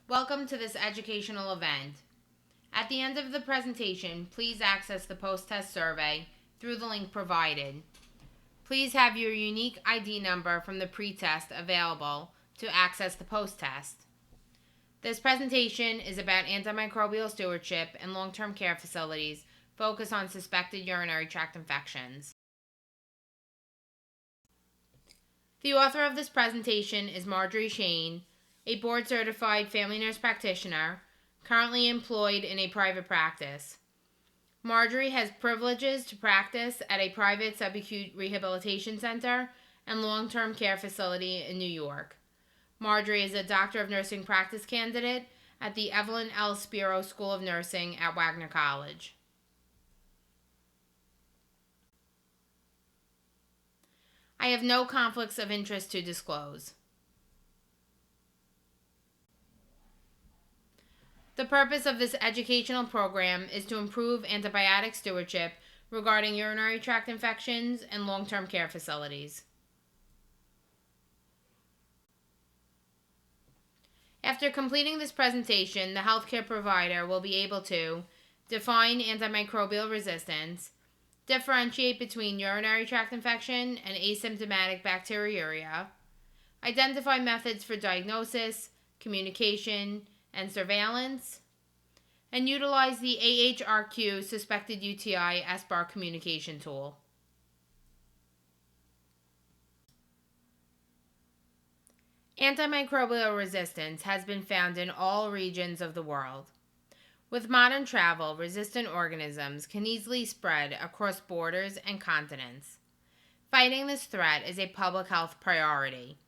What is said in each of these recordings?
Welcome to this educational event. At the end of the presentation, please access the post-test survey through the link provided. Please have your unique ID number from the pre-test available to access the post-test. This presentation is about antimicrobial stewardship in long-term care facilities focused on suspected urinary tract infections. The author of this presentation is Margery Shane, a board-certified family nurse practitioner, currently employed in a private practice. Margery has privileges to practice at a private sub-acute rehabilitation center and long-term care facility in New York. Margery is a Doctor of Nursing practice candidate at the Evelyn L. Spiro School of Nursing at Wagner College. I have no conflicts of interest to disclose. The purpose of this educational program is to improve antibiotic stewardship regarding urinary tract infections in long-term care facilities. After completing this presentation, the healthcare provider will be able to define antimicrobial resistance, differentiate between urinary tract infection and asymptomatic bacteriuria, identify methods for diagnosis, communication, and surveillance, and utilize the AHRQ Suspected UTI SBAR communication tool. Antimicrobial resistance has been found in all regions of the world. With modern travel, resistant organisms can easily spread across borders and continents. Fighting this threat is a public health priority.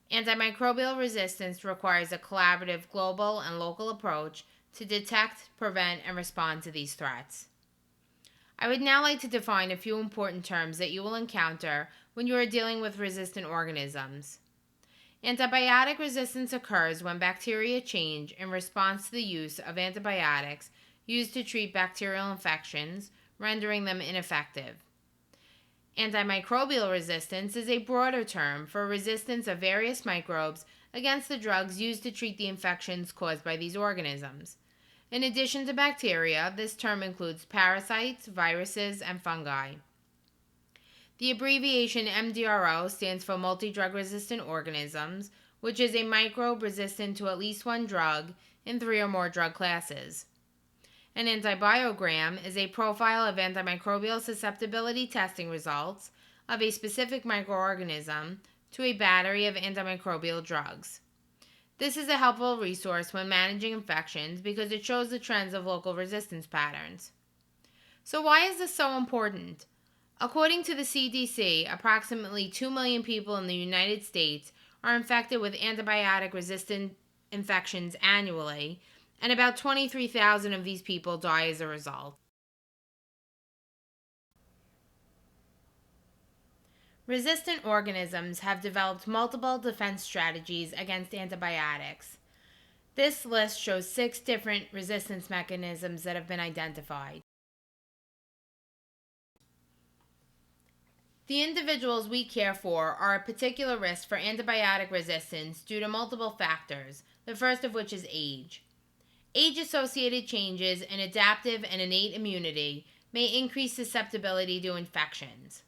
Antimicrobial resistance requires a collaborative global and local approach to detect, prevent, and respond to these threats. I would now like to define a few important terms that you will encounter when you are dealing with resistant organisms. Antibiotic resistance occurs when bacteria change in response to the use of antibiotics used to treat bacterial infections, rendering them ineffective. Antimicrobial resistance is a broader term for resistance of various microbes against the drugs used to treat the infections caused by these organisms. In addition to bacteria, this term includes parasites, viruses, and fungi. The abbreviation MDRO stands for multi-drug resistant organisms, which is a microbe resistant to at least one drug in 3 or more drug classes. An antibiogram is a profile of antimicrobial susceptibility testing results of a specific microorganism to a battery of antimicrobial drugs. This is a helpful resource when managing infections because it shows the trends of local resistance patterns. So why is this so important? According to the CDC, approximately 2 million people in the United States are infected with antibiotic-resistant infections annually, and about 23,000 of these people die as a result. Resistant organisms have developed multiple defense strategies against antibiotics. This list shows 6 different resistance mechanisms that have been identified. The individuals we care for are at particular risk for antibiotic resistance due to multiple factors, the first of which is age. Age-associated changes in adaptive and innate immunity may increase susceptibility to infections.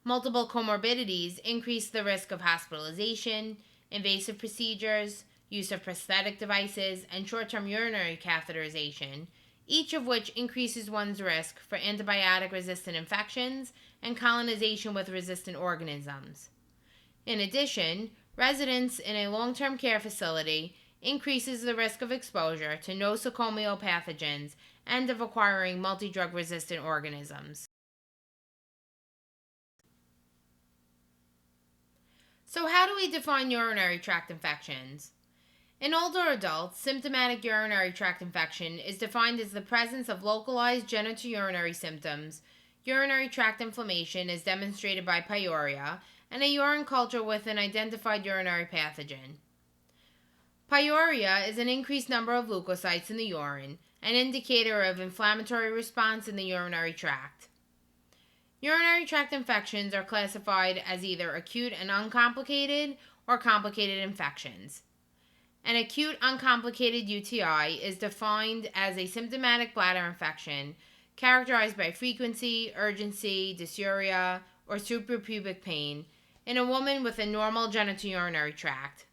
Multiple comorbidities increase the risk of hospitalization, invasive procedures, use of prosthetic devices, and short-term urinary catheterization, each of which increases one's risk for antibiotic-resistant infections and colonization with resistant organisms. In addition, residence in a long-term care facility increases the risk of exposure to nosocomial pathogens and of acquiring multi-drug resistant organisms. So how do we define urinary tract infections? In older adults, symptomatic urinary tract infection is defined as the presence of localized genitourinary symptoms. Urinary tract inflammation is demonstrated by pyuria, and a urine culture with an identified urinary pathogen. Pyuria is an increased number of leukocytes in the urine, an indicator of inflammatory response in the urinary tract. Urinary tract infections are classified as either acute and uncomplicated or complicated infections. An acute uncomplicated UTI is defined as a symptomatic bladder infection characterized by frequency, urgency, dysuria, or suprapubic pain in a woman with a normal genitourinary tract.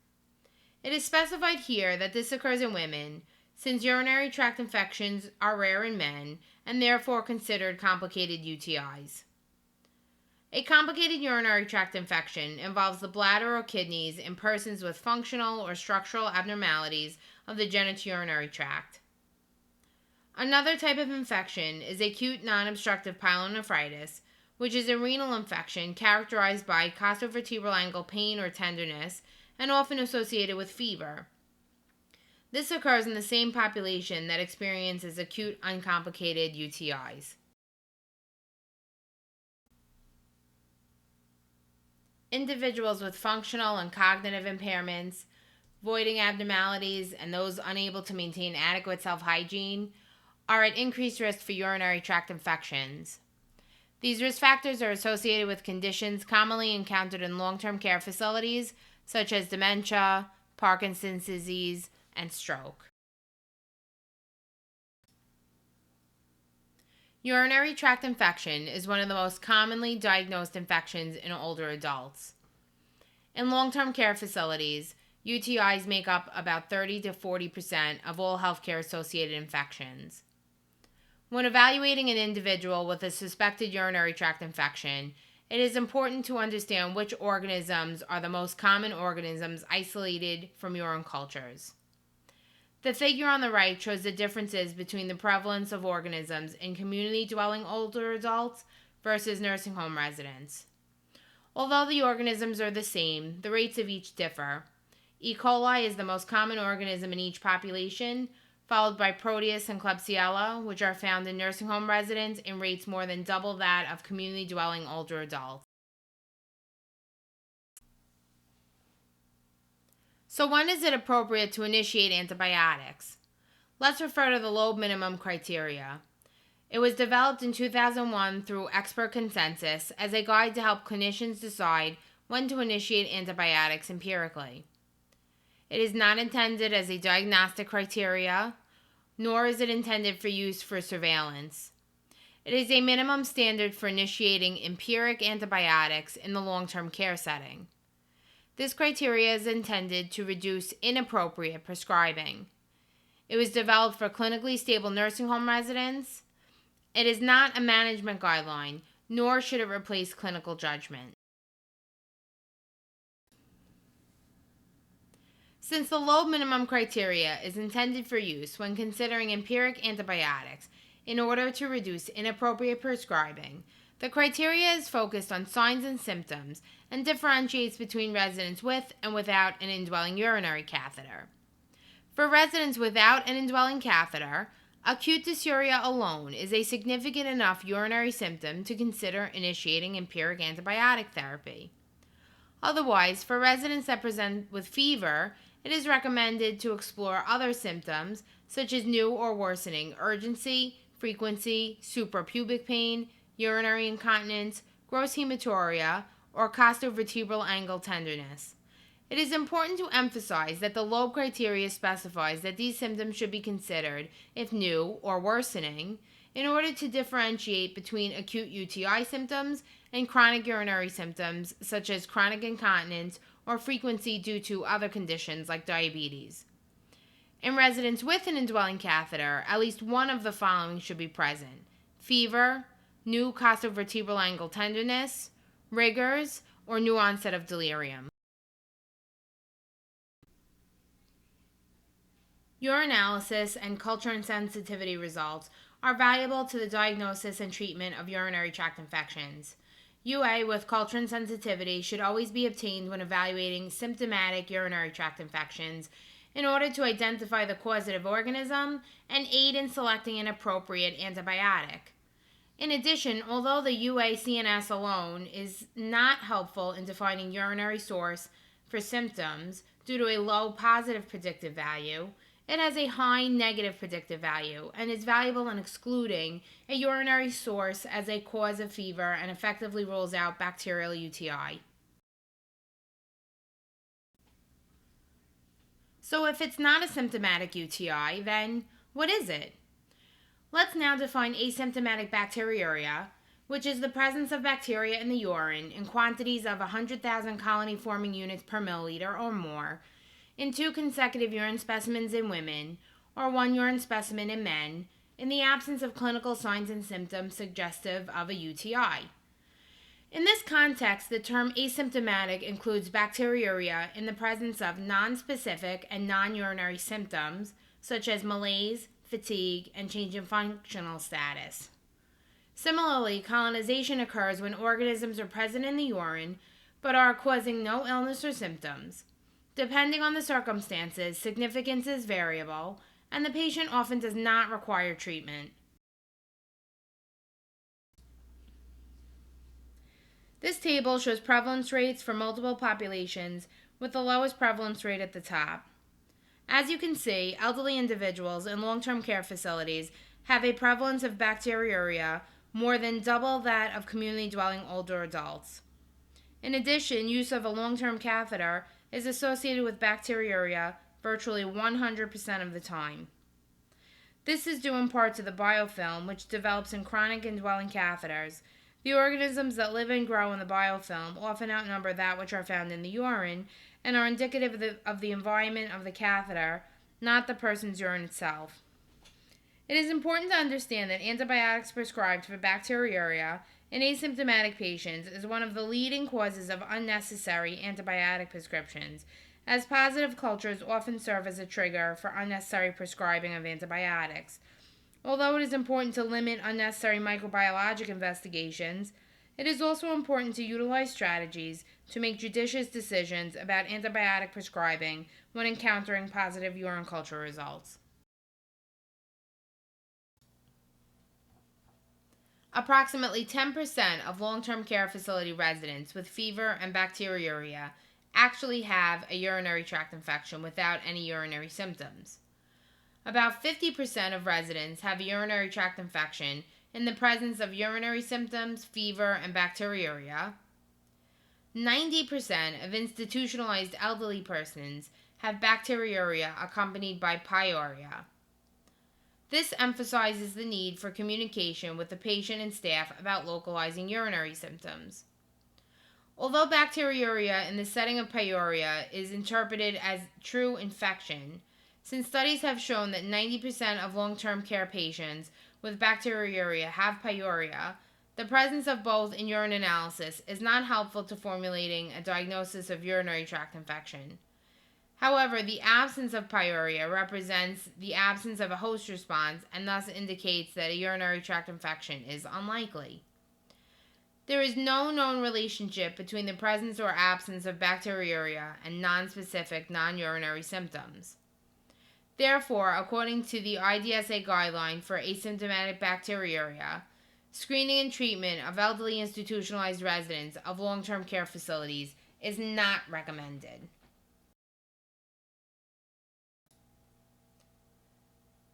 It is specified here that this occurs in women, since urinary tract infections are rare in men and therefore considered complicated UTIs. A complicated urinary tract infection involves the bladder or kidneys in persons with functional or structural abnormalities of the genitourinary tract. Another type of infection is acute non-obstructive pyelonephritis, which is a renal infection characterized by costovertebral angle pain or tenderness and often associated with fever. This occurs in the same population that experiences acute uncomplicated UTIs. Individuals with functional and cognitive impairments, voiding abnormalities, and those unable to maintain adequate self-hygiene are at increased risk for urinary tract infections. These risk factors are associated with conditions commonly encountered in long-term care facilities, such as dementia, Parkinson's disease, and stroke. Urinary tract infection is one of the most commonly diagnosed infections in older adults. In long-term care facilities, UTIs make up about 30 to 40% of all healthcare-associated infections. When evaluating an individual with a suspected urinary tract infection, it is important to understand which organisms are the most common organisms isolated from urine cultures. The figure on the right shows the differences between the prevalence of organisms in community-dwelling older adults versus nursing home residents. Although the organisms are the same, the rates of each differ. E. coli is the most common organism in each population, followed by Proteus and Klebsiella, which are found in nursing home residents in rates more than double that of community-dwelling older adults. So when is it appropriate to initiate antibiotics? Let's refer to the low minimum criteria. It was developed in 2001 through expert consensus as a guide to help clinicians decide when to initiate antibiotics empirically. It is not intended as a diagnostic criteria, nor is it intended for use for surveillance. It is a minimum standard for initiating empiric antibiotics in the long-term care setting. This criteria is intended to reduce inappropriate prescribing. It was developed for clinically stable nursing home residents. It is not a management guideline, nor should it replace clinical judgment. Since the low minimum criteria is intended for use when considering empiric antibiotics in order to reduce inappropriate prescribing, the criteria is focused on signs and symptoms and differentiates between residents with and without an indwelling urinary catheter. For residents without an indwelling catheter, acute dysuria alone is a significant enough urinary symptom to consider initiating empiric antibiotic therapy. Otherwise, for residents that present with fever, it is recommended to explore other symptoms such as new or worsening urgency, frequency, suprapubic pain, urinary incontinence, gross hematuria, or costovertebral angle tenderness. It is important to emphasize that the low criteria specifies that these symptoms should be considered if new or worsening in order to differentiate between acute UTI symptoms and chronic urinary symptoms such as chronic incontinence or frequency due to other conditions like diabetes. In residents with an indwelling catheter, at least one of the following should be present: fever, new costovertebral angle tenderness, rigors, or new onset of delirium. Urinalysis and culture and sensitivity results are valuable to the diagnosis and treatment of urinary tract infections. UA with culture and sensitivity should always be obtained when evaluating symptomatic urinary tract infections in order to identify the causative organism and aid in selecting an appropriate antibiotic. In addition, although the UA-CNS alone is not helpful in defining urinary source for symptoms due to a low positive predictive value, it has a high negative predictive value and is valuable in excluding a urinary source as a cause of fever and effectively rules out bacterial UTI. So if it's not a symptomatic UTI, then what is it? Let's now define asymptomatic bacteriuria, which is the presence of bacteria in the urine in quantities of 100,000 colony-forming units per milliliter or more in 2 consecutive urine specimens in women or 1 urine specimen in men in the absence of clinical signs and symptoms suggestive of a UTI. In this context, the term asymptomatic includes bacteriuria in the presence of nonspecific and non-urinary symptoms, such as malaise, fatigue, and change in functional status. Similarly, colonization occurs when organisms are present in the urine but are causing no illness or symptoms. Depending on the circumstances, significance is variable, and the patient often does not require treatment. This table shows prevalence rates for multiple populations with the lowest prevalence rate at the top. As you can see, elderly individuals in long-term care facilities have a prevalence of bacteriuria more than double that of community-dwelling older adults. In addition, use of a long-term catheter is associated with bacteriuria virtually 100% of the time. This is due in part to the biofilm, which develops in chronic indwelling catheters. The organisms that live and grow in the biofilm often outnumber that which are found in the urine and are indicative of the environment of the catheter, not the person's urine itself. It is important to understand that antibiotics prescribed for bacteriuria in asymptomatic patients is one of the leading causes of unnecessary antibiotic prescriptions, as positive cultures often serve as a trigger for unnecessary prescribing of antibiotics. Although it is important to limit unnecessary microbiologic investigations, it is also important to utilize strategies to make judicious decisions about antibiotic prescribing when encountering positive urine culture results. Approximately 10% of long-term care facility residents with fever and bacteriuria actually have a urinary tract infection without any urinary symptoms. About 50% of residents have a urinary tract infection in the presence of urinary symptoms, fever, and bacteriuria. 90% of institutionalized elderly persons have bacteriuria accompanied by pyuria. This emphasizes the need for communication with the patient and staff about localizing urinary symptoms. Although bacteriuria in the setting of pyuria is interpreted as true infection, since studies have shown that 90% of long-term care patients with bacteriuria have pyuria, the presence of both in urine analysis is not helpful to formulating a diagnosis of urinary tract infection. However, the absence of pyuria represents the absence of a host response and thus indicates that a urinary tract infection is unlikely. There is no known relationship between the presence or absence of bacteriuria and nonspecific non-urinary symptoms. Therefore, according to the IDSA guideline for asymptomatic bacteriuria, screening and treatment of elderly institutionalized residents of long-term care facilities is not recommended.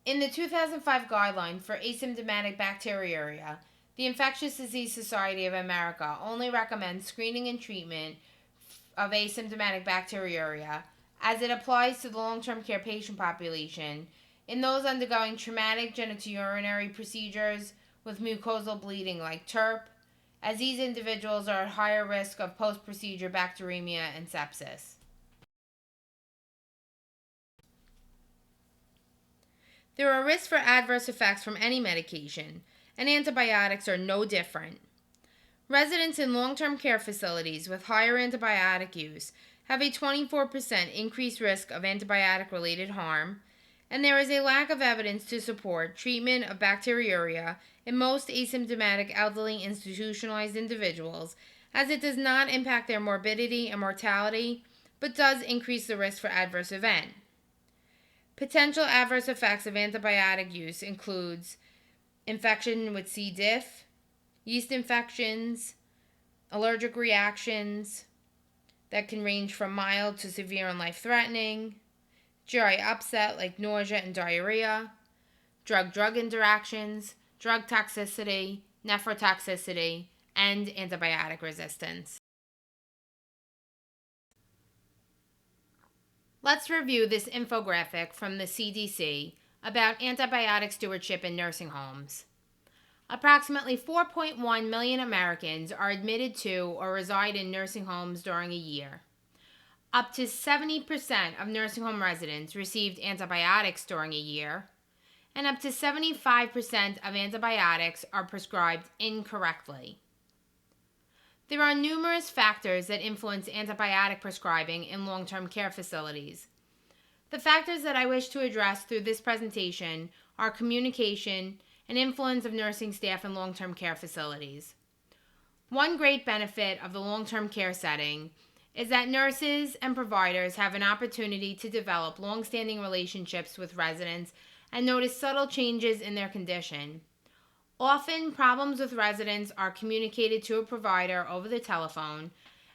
In the 2005 guideline for asymptomatic bacteriuria, the Infectious Disease Society of America only recommends screening and treatment of asymptomatic bacteriuria as it applies to the long-term care patient population in those undergoing traumatic genitourinary procedures with mucosal bleeding like TURP, as these individuals are at higher risk of post-procedure bacteremia and sepsis. There are risks for adverse effects from any medication, and antibiotics are no different. Residents in long-term care facilities with higher antibiotic use have a 24% increased risk of antibiotic-related harm, and there is a lack of evidence to support treatment of bacteriuria in most asymptomatic elderly institutionalized individuals, as it does not impact their morbidity and mortality, but does increase the risk for adverse event. Potential adverse effects of antibiotic use includes infection with C. diff, yeast infections, allergic reactions that can range from mild to severe and life-threatening, GI upset like nausea and diarrhea, drug-drug interactions, drug toxicity, nephrotoxicity, and antibiotic resistance. Let's review this infographic from the CDC about antibiotic stewardship in nursing homes. Approximately 4.1 million Americans are admitted to or reside in nursing homes during a year. Up to 70% of nursing home residents received antibiotics during a year, and up to 75% of antibiotics are prescribed incorrectly. There are numerous factors that influence antibiotic prescribing in long-term care facilities. The factors that I wish to address through this presentation are communication and influence of nursing staff in long-term care facilities. One great benefit of the long-term care setting is that nurses and providers have an opportunity to develop long-standing relationships with residents and notice subtle changes in their condition. Often, problems with residents are communicated to a provider over the telephone,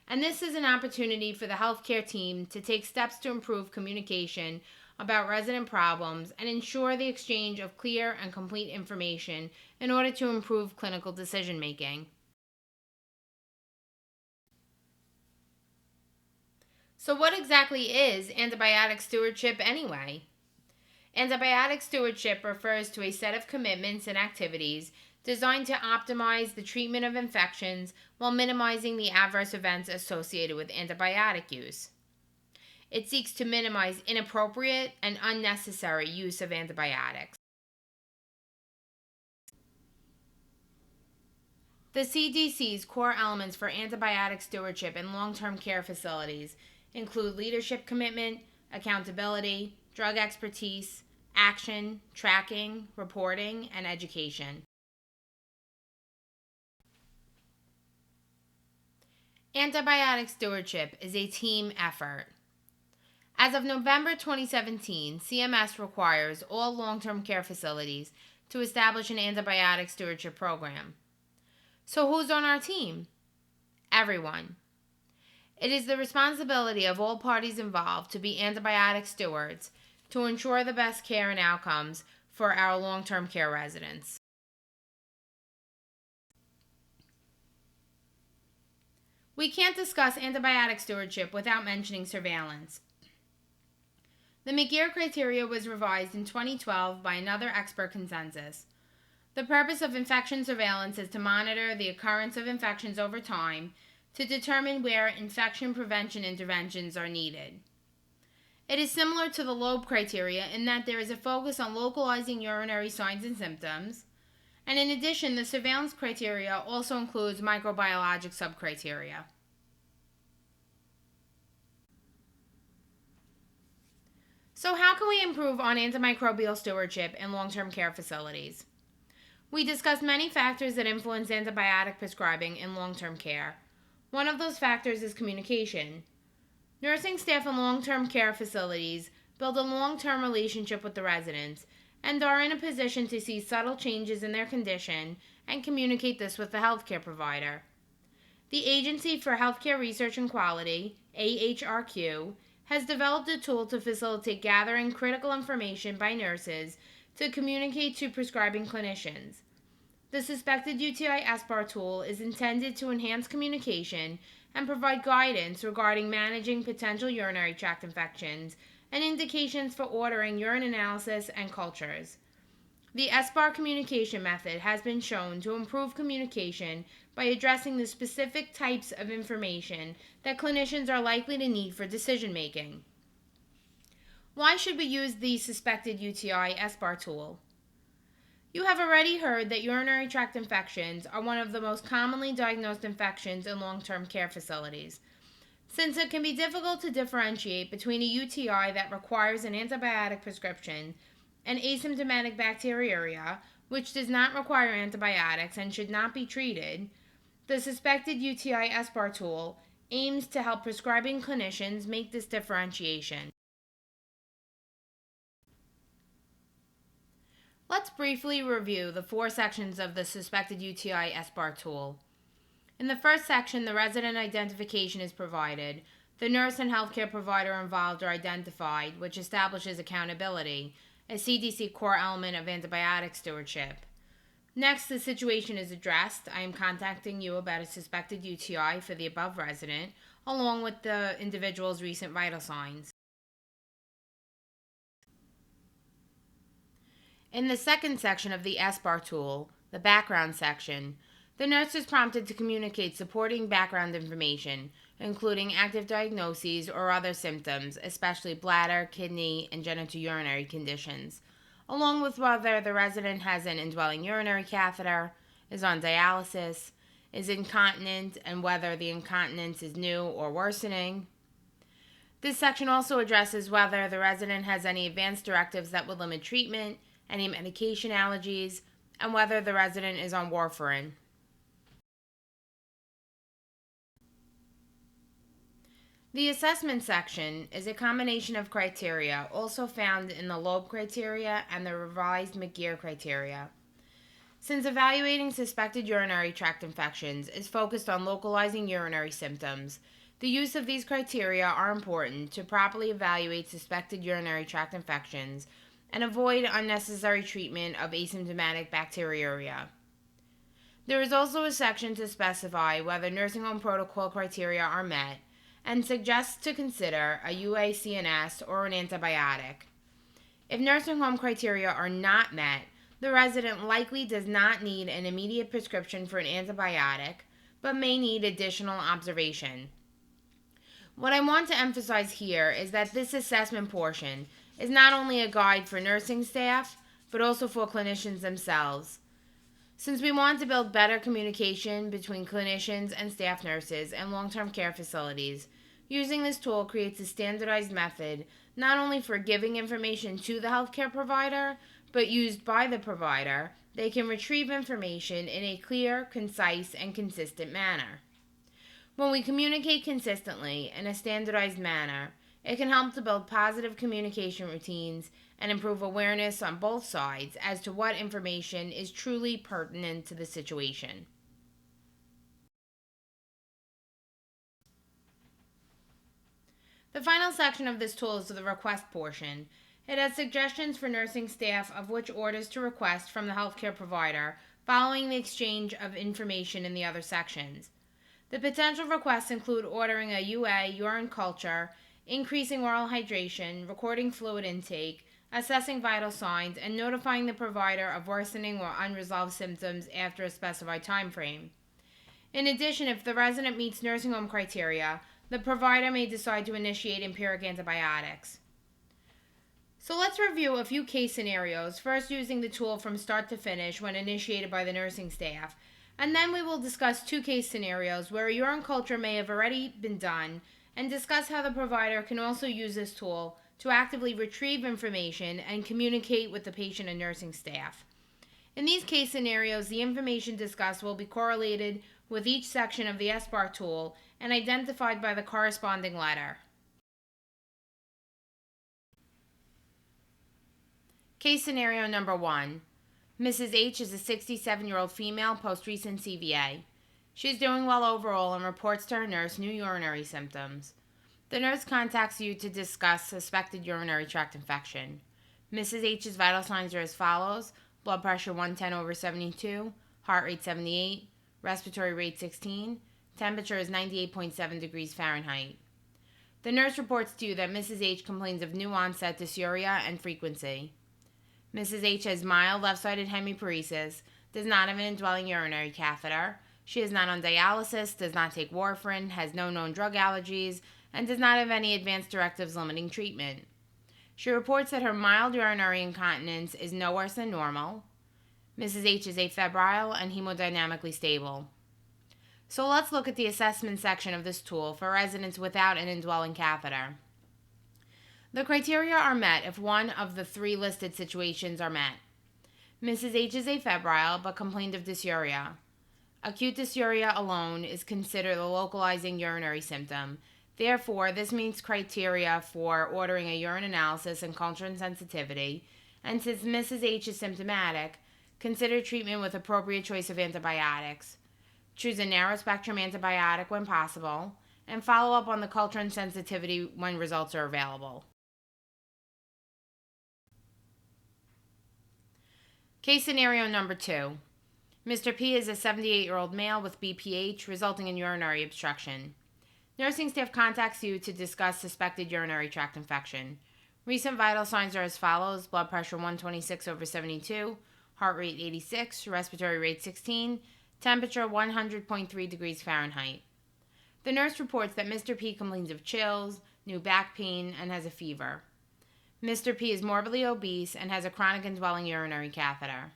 and this is an opportunity for the healthcare team to take steps to improve communication about resident problems and ensure the exchange of clear and complete information in order to improve clinical decision making. So what exactly is antibiotic stewardship anyway? Antibiotic stewardship refers to a set of commitments and activities designed to optimize the treatment of infections while minimizing the adverse events associated with antibiotic use. It seeks to minimize inappropriate and unnecessary use of antibiotics. The CDC's core elements for antibiotic stewardship in long-term care facilities include leadership commitment, accountability, drug expertise, action, tracking, reporting, and education. Antibiotic stewardship is a team effort. As of November 2017, CMS requires all long-term care facilities to establish an antibiotic stewardship program. So who's on our team? Everyone. It is the responsibility of all parties involved to be antibiotic stewards to ensure the best care and outcomes for our long-term care residents. We can't discuss antibiotic stewardship without mentioning surveillance. The McGear criteria was revised in 2012 by another expert consensus. The purpose of infection surveillance is to monitor the occurrence of infections over time to determine where infection prevention interventions are needed. It is similar to the Loeb criteria in that there is a focus on localizing urinary signs and symptoms, and in addition, the surveillance criteria also includes microbiologic subcriteria. So how can we improve on antimicrobial stewardship in long-term care facilities? We discussed many factors that influence antibiotic prescribing in long-term care. One of those factors is communication. Nursing staff in long-term care facilities build a long-term relationship with the residents and are in a position to see subtle changes in their condition and communicate this with the healthcare provider. The Agency for Healthcare Research and Quality, AHRQ, has developed a tool to facilitate gathering critical information by nurses to communicate to prescribing clinicians. The Suspected UTI SBAR tool is intended to enhance communication and provide guidance regarding managing potential urinary tract infections and indications for ordering urine analysis and cultures. The SBAR communication method has been shown to improve communication by addressing the specific types of information that clinicians are likely to need for decision making. Why should we use the Suspected UTI SBAR tool? You have already heard that urinary tract infections are one of the most commonly diagnosed infections in long-term care facilities. Since it can be difficult to differentiate between a UTI that requires an antibiotic prescription and asymptomatic bacteriuria, which does not require antibiotics and should not be treated, the Suspected UTI SBAR tool aims to help prescribing clinicians make this differentiation. Let's briefly review the 4 sections of the Suspected UTI SBAR tool. In the first section, the resident identification is provided. The nurse and healthcare provider involved are identified, which establishes accountability, a CDC core element of antibiotic stewardship. Next, the situation is addressed. I am contacting you about a suspected UTI for the above resident, along with the individual's recent vital signs. In the second section of the SBAR tool, the background section, the nurse is prompted to communicate supporting background information, including active diagnoses or other symptoms, especially bladder, kidney, and genitourinary conditions, along with whether the resident has an indwelling urinary catheter, is on dialysis, is incontinent, and whether the incontinence is new or worsening. This section also addresses whether the resident has any advance directives that would limit treatment, any medication allergies, and whether the resident is on warfarin. The assessment section is a combination of criteria also found in the Loeb criteria and the revised McGeer criteria. Since evaluating suspected urinary tract infections is focused on localizing urinary symptoms, the use of these criteria are important to properly evaluate suspected urinary tract infections and avoid unnecessary treatment of asymptomatic bacteriuria. There is also a section to specify whether nursing home protocol criteria are met and suggests to consider a UACNS or an antibiotic. If nursing home criteria are not met, the resident likely does not need an immediate prescription for an antibiotic, but may need additional observation. What I want to emphasize here is that this assessment portion is not only a guide for nursing staff, but also for clinicians themselves. Since we want to build better communication between clinicians and staff nurses in long-term care facilities, using this tool creates a standardized method not only for giving information to the healthcare provider, but used by the provider. They can retrieve information in a clear, concise, and consistent manner. When we communicate consistently in a standardized manner, it can help to build positive communication routines and improve awareness on both sides as to what information is truly pertinent to the situation. The final section of this tool is the request portion. It has suggestions for nursing staff of which orders to request from the healthcare provider following the exchange of information in the other sections. The potential requests include ordering a UA urine culture, increasing oral hydration, recording fluid intake, assessing vital signs, and notifying the provider of worsening or unresolved symptoms after a specified time frame. In addition, if the resident meets nursing home criteria, the provider may decide to initiate empiric antibiotics. So let's review a few case scenarios, first using the tool from start to finish when initiated by the nursing staff, and then we will discuss two case scenarios where a urine culture may have already been done and discuss how the provider can also use this tool to actively retrieve information and communicate with the patient and nursing staff. In these case scenarios, the information discussed will be correlated with each section of the SBAR tool and identified by the corresponding letter. Case scenario number 1. Mrs. H is a 67-year-old female post-recent CVA. She is doing well overall and reports to her nurse new urinary symptoms. The nurse contacts you to discuss suspected urinary tract infection. Mrs. H's vital signs are as follows: blood pressure 110/72, heart rate 78, respiratory rate 16, temperature is 98.7 degrees Fahrenheit. The nurse reports to you that Mrs. H complains of new onset dysuria and frequency. Mrs. H has mild left-sided hemiparesis, does not have an indwelling urinary catheter. She is not on dialysis, does not take warfarin, has no known drug allergies, and does not have any advance directives limiting treatment. She reports that her mild urinary incontinence is no worse than normal. Mrs. H is afebrile and hemodynamically stable. So let's look at the assessment section of this tool for residents without an indwelling catheter. The criteria are met if one of the three listed situations are met. Mrs. H is afebrile but complained of dysuria. Acute dysuria alone is considered a localizing urinary symptom. Therefore, this meets criteria for ordering a urine analysis and culture sensitivity, and since Mrs. H is symptomatic, consider treatment with appropriate choice of antibiotics. Choose a narrow-spectrum antibiotic when possible, and follow up on the culture and sensitivity when results are available. Case scenario number 2. Mr. P is a 78-year-old male with BPH resulting in urinary obstruction. Nursing staff contacts you to discuss suspected urinary tract infection. Recent vital signs are as follows: blood pressure 126/72, heart rate 86, respiratory rate 16, temperature 100.3 degrees Fahrenheit. The nurse reports that Mr. P complains of chills, new back pain, and has a fever. Mr. P is morbidly obese and has a chronic indwelling urinary catheter.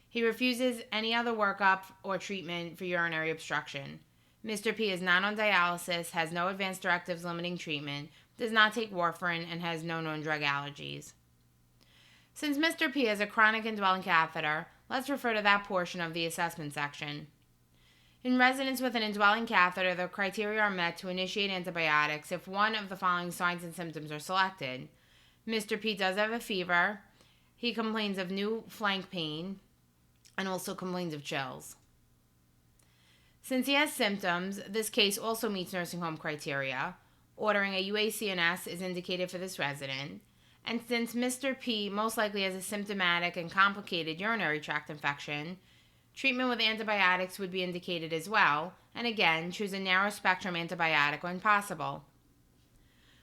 He refuses any other workup or treatment for urinary obstruction. Mr. P is not on dialysis, has no advance directives limiting treatment, does not take warfarin, and has no known drug allergies. Since Mr. P has a chronic indwelling catheter, let's refer to that portion of the assessment section. In residents with an indwelling catheter, the criteria are met to initiate antibiotics if one of the following signs and symptoms are selected. Mr. P does have a fever. He complains of new flank pain and also complains of chills. Since he has symptoms, this case also meets nursing home criteria. Ordering a UACNS is indicated for this resident. And since Mr. P most likely has a symptomatic and complicated urinary tract infection, treatment with antibiotics would be indicated as well. And again, choose a narrow spectrum antibiotic when possible.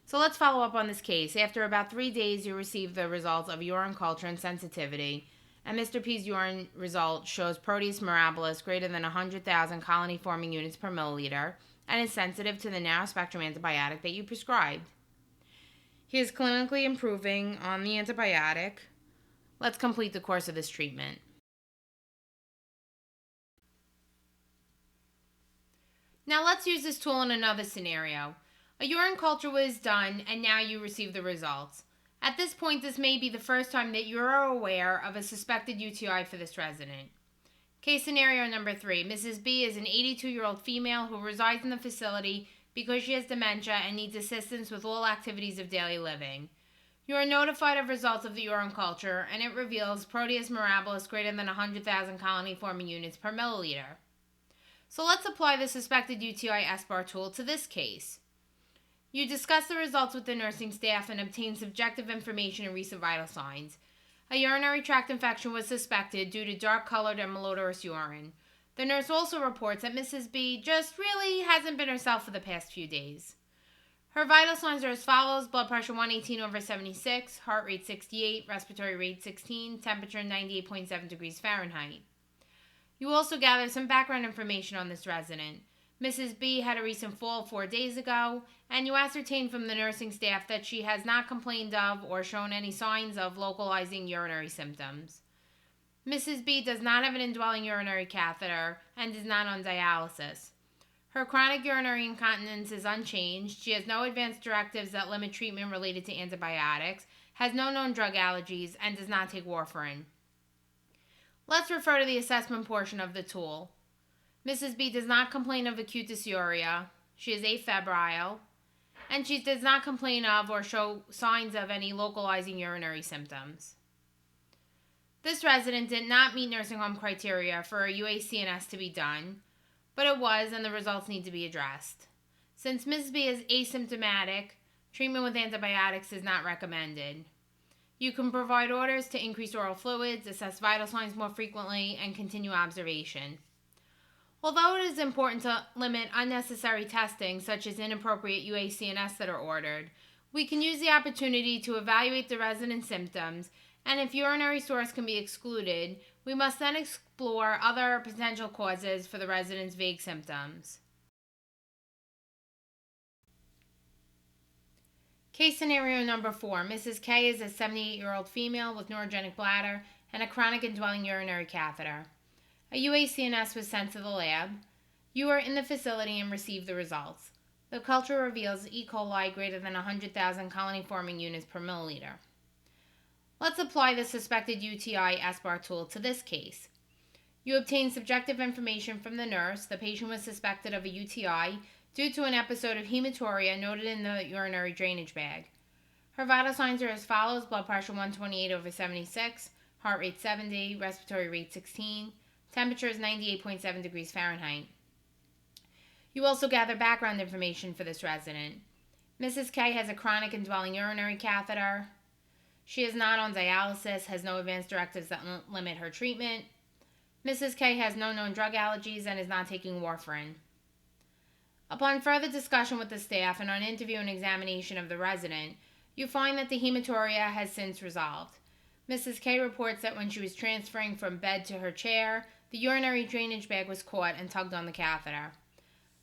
So let's follow up on this case. After about 3 days, you receive the results of urine culture and sensitivity, and Mr. P's urine result shows Proteus mirabilis greater than 100,000 colony-forming units per milliliter and is sensitive to the narrow-spectrum antibiotic that you prescribed. He is clinically improving on the antibiotic. Let's complete the course of this treatment. Now let's use this tool in another scenario. A urine culture was done, and now you receive the results. At this point, this may be the first time that you are aware of a suspected UTI for this resident. Case scenario number 3. Mrs. B is an 82-year-old female who resides in the facility because she has dementia and needs assistance with all activities of daily living. You are notified of results of the urine culture, and it reveals Proteus mirabilis greater than 100,000 colony-forming units per milliliter. So let's apply the suspected UTI SBAR tool to this case. You discuss the results with the nursing staff and obtain subjective information and recent vital signs. A urinary tract infection was suspected due to dark-colored and malodorous urine. The nurse also reports that Mrs. B just really hasn't been herself for the past few days. Her vital signs are as follows: blood pressure 118/76, heart rate 68, respiratory rate 16, temperature 98.7 degrees Fahrenheit. You also gather some background information on this resident. Mrs. B had a recent fall 4 days ago, and you ascertain from the nursing staff that she has not complained of or shown any signs of localizing urinary symptoms. Mrs. B does not have an indwelling urinary catheter and is not on dialysis. Her chronic urinary incontinence is unchanged. She has no advance directives that limit treatment related to antibiotics, has no known drug allergies, and does not take warfarin. Let's refer to the assessment portion of the tool. Mrs. B does not complain of acute dysuria. She is afebrile, and she does not complain of or show signs of any localizing urinary symptoms. This resident did not meet nursing home criteria for a UACNS to be done, but it was, and the results need to be addressed. Since Mrs. B is asymptomatic, treatment with antibiotics is not recommended. You can provide orders to increase oral fluids, assess vital signs more frequently, and continue observation. Although it is important to limit unnecessary testing, such as inappropriate UACNS that are ordered, we can use the opportunity to evaluate the resident's symptoms, and if urinary source can be excluded, we must then explore other potential causes for the resident's vague symptoms. Case scenario number 4. Mrs. K is a 78-year-old female with neurogenic bladder and a chronic indwelling urinary catheter. A UACNS was sent to the lab. You are in the facility and receive the results. The culture reveals E. coli greater than 100,000 colony-forming units per milliliter. Let's apply the suspected UTI SBAR tool to this case. You obtain subjective information from the nurse. The patient was suspected of a UTI due to an episode of hematuria noted in the urinary drainage bag. Her vital signs are as follows: blood pressure 128/76, heart rate 70, respiratory rate 16, temperature is 98.7 degrees Fahrenheit. You also gather background information for this resident. Mrs. K has a chronic indwelling urinary catheter. She is not on dialysis, has no advance directives that limit her treatment. Mrs. K has no known drug allergies and is not taking warfarin. Upon further discussion with the staff and on interview and examination of the resident, You find that the hematuria has since resolved. Mrs. K reports that when she was transferring from bed to her chair, the urinary drainage bag was caught and tugged on the catheter.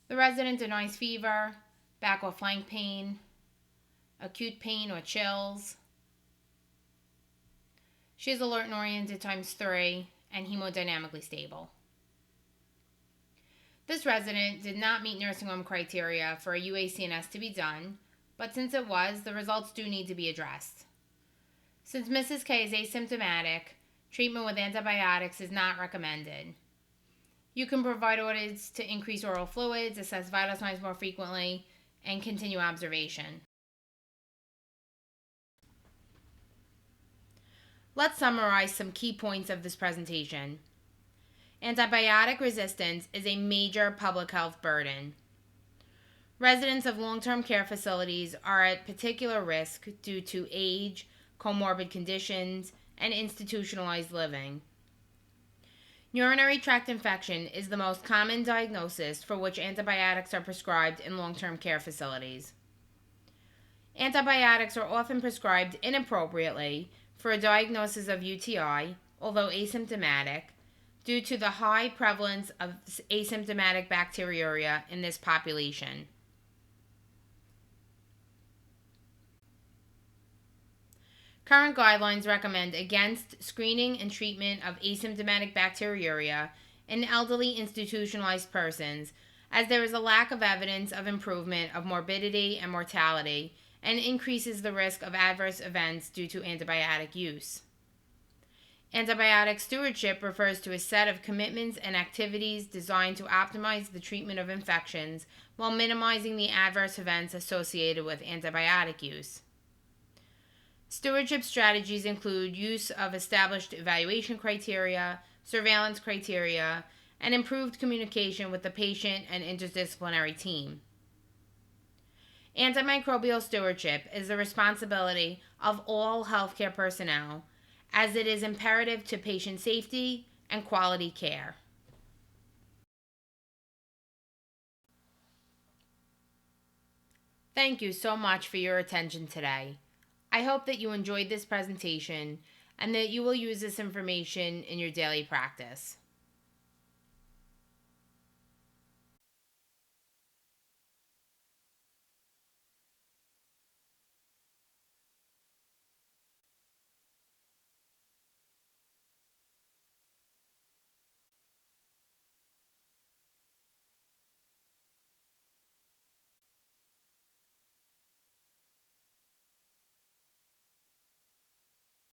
The resident denies fever, back or flank pain, acute pain or chills. She is alert and oriented ×3 and hemodynamically stable. This resident did not meet nursing home criteria for a UACNS to be done, but since it was, the results do need to be addressed. Since Mrs. K is asymptomatic, treatment with antibiotics is not recommended. You can provide orders to increase oral fluids, assess vital signs more frequently, and continue observation. Let's summarize some key points of this presentation. Antibiotic resistance is a major public health burden. Residents of long-term care facilities are at particular risk due to age, comorbid conditions, and institutionalized living. Urinary tract infection is the most common diagnosis for which antibiotics are prescribed in long-term care facilities. Antibiotics are often prescribed inappropriately for a diagnosis of UTI, although asymptomatic, due to the high prevalence of asymptomatic bacteriuria in this population. Current guidelines recommend against screening and treatment of asymptomatic bacteriuria in elderly institutionalized persons, as there is a lack of evidence of improvement of morbidity and mortality and increases the risk of adverse events due to antibiotic use. Antibiotic stewardship refers to a set of commitments and activities designed to optimize the treatment of infections while minimizing the adverse events associated with antibiotic use. Stewardship strategies include use of established evaluation criteria, surveillance criteria, and improved communication with the patient and interdisciplinary team. Antimicrobial stewardship is the responsibility of all healthcare personnel, as it is imperative to patient safety and quality care. Thank you so much for your attention today. I hope that you enjoyed this presentation and that you will use this information in your daily practice.